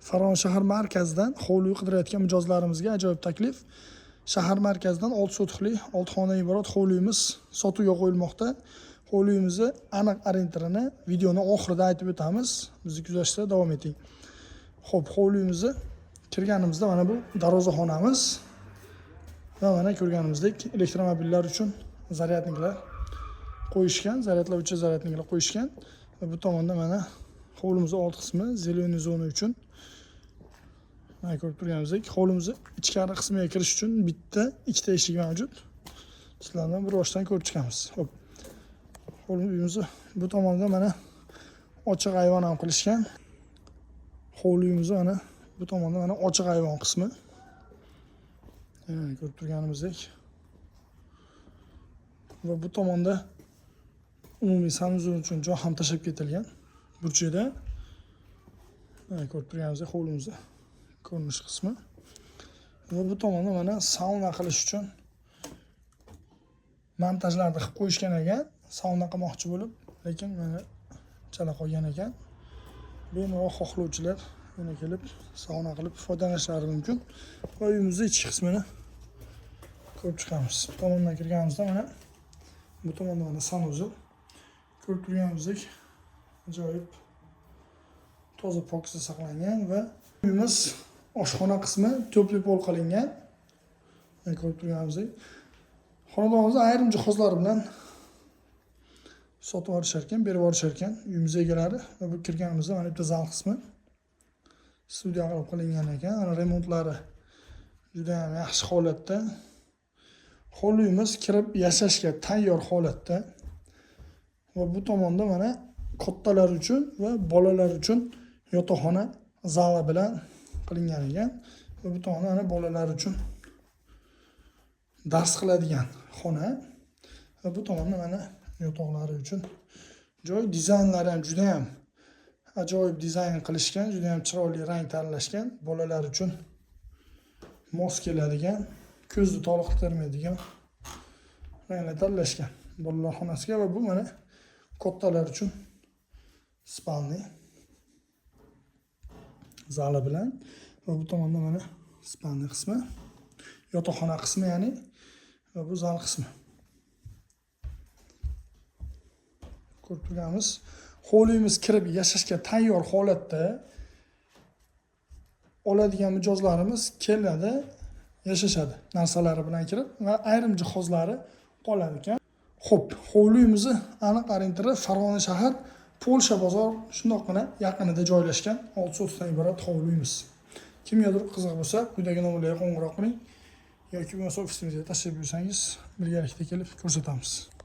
Farg'ona shahar markazidan hovli qidirayotgan mijozlarimizga ajoyib taklif. Shahar markazidan 6 sotixli 6 xonadan iborat hovlimiz sotuvga qo'yilmoqda. Hovlimizni aniq orientirini videoni oxirida aytib o'tamiz. Bizni kuzatishda davom eting. Xo'p, hovlimizni kirganimizda mana bu darvozaxonamiz va mana ko'rganimizdek elektromobillar uchun zaryadniklar qo'yishgan, zaryadlovchi zaryadniklar qo'yishgan. Va bu tomonda mana hovlimizning old qismi zeleniy zona uchun. Mana ko'rib turganingizdek, hovlimizning ichkari qismiga kirish uchun bitta, ikkita eshik mavjud. Sizlardan bir boshdan ko'rib chiqamiz. Xo'p. Hovlimizni bu tomonda mana ochiq ayvon ham qilishgan. Hovlimizni mana bu tomonda mana ochiq ayvon qismi. Mana ko'rib turganimizdek. Va bu tomonda umumiy sanuzul uchun joy ham tashlab ketilgan. Burchida. Mana ko'rib turganingizdek hovlimizda ko'rinish qismi. Va bu tomonda mana sauna qilish uchun montajlarni qilib qo'yishgan ekan. Sauna qilmoqchi bo'lib, lekin mana chala qolgan ekan. Bemalol xohlovchilar yana kelib sauna qilib foydalanishlari mumkin. Va uyimizning ichki qismini ko'rib chiqamiz. Bu tomondan kirganimizda mana bu tomonda mana sanuzul. Ko'rib turganingizdek ajoyib toza pokiza saqlangan va uyimiz oshxona qismi to'pli pol qilingan. Ko'rib turganingizdek xonadonimizning ayrim jihozlari bilan sotib olishar ekan, berib olishar ekan uyimiz egalari. Va bu kirganimizda mana bitta zal qismi studiya qilib qilingan ekan. Ana remontlari juda ham yaxshi holatda. Hovlimiz kirib yashashga tayyor holatda. Va bu tomonda mana kattalar uchun va bolalar uchun yotoqxona zali bilan qilingan ekan. Va bu tomonda mana bolalar uchun dars qiladigan xona. Va bu tomonda mana yotoqlari uchun joy. Dizaynlari ham juda ham ajoyib dizayn qilishgan, juda ham chiroyli rang tanlashgan. Bolalar uchun mos keladigan, ko'zni toliqtirmaydigan ranglar tanlashgan bolalar xonasiga. Va bu mana kattalar uchun spalni zali bilan. Va bu tomonda mana spalni qismi, yotoqxona qismi ya'ni, va bu zal qismi. Ko'rib turganimiz hovlimiz kirib yashashga tayyor holatda. Oladigan mijozlarimiz keladi, yashashadi narsalari bilan kirib va ayrim jihozlari qoladi ekan. Xo'p, hovlimizni aniq orientiri Farg'ona shahar Polsha bozor shundoqqina yaqinida joylashgan 6 sotixdan iborat hovlimiz. Kimgadir qiziq bo'lsa, quyidagi nomerlarga qo'ng'iroq qiling yoki bo'lmasa ofisimizga tashrif buyursangiz birgalikda kelib ko'rsatamiz.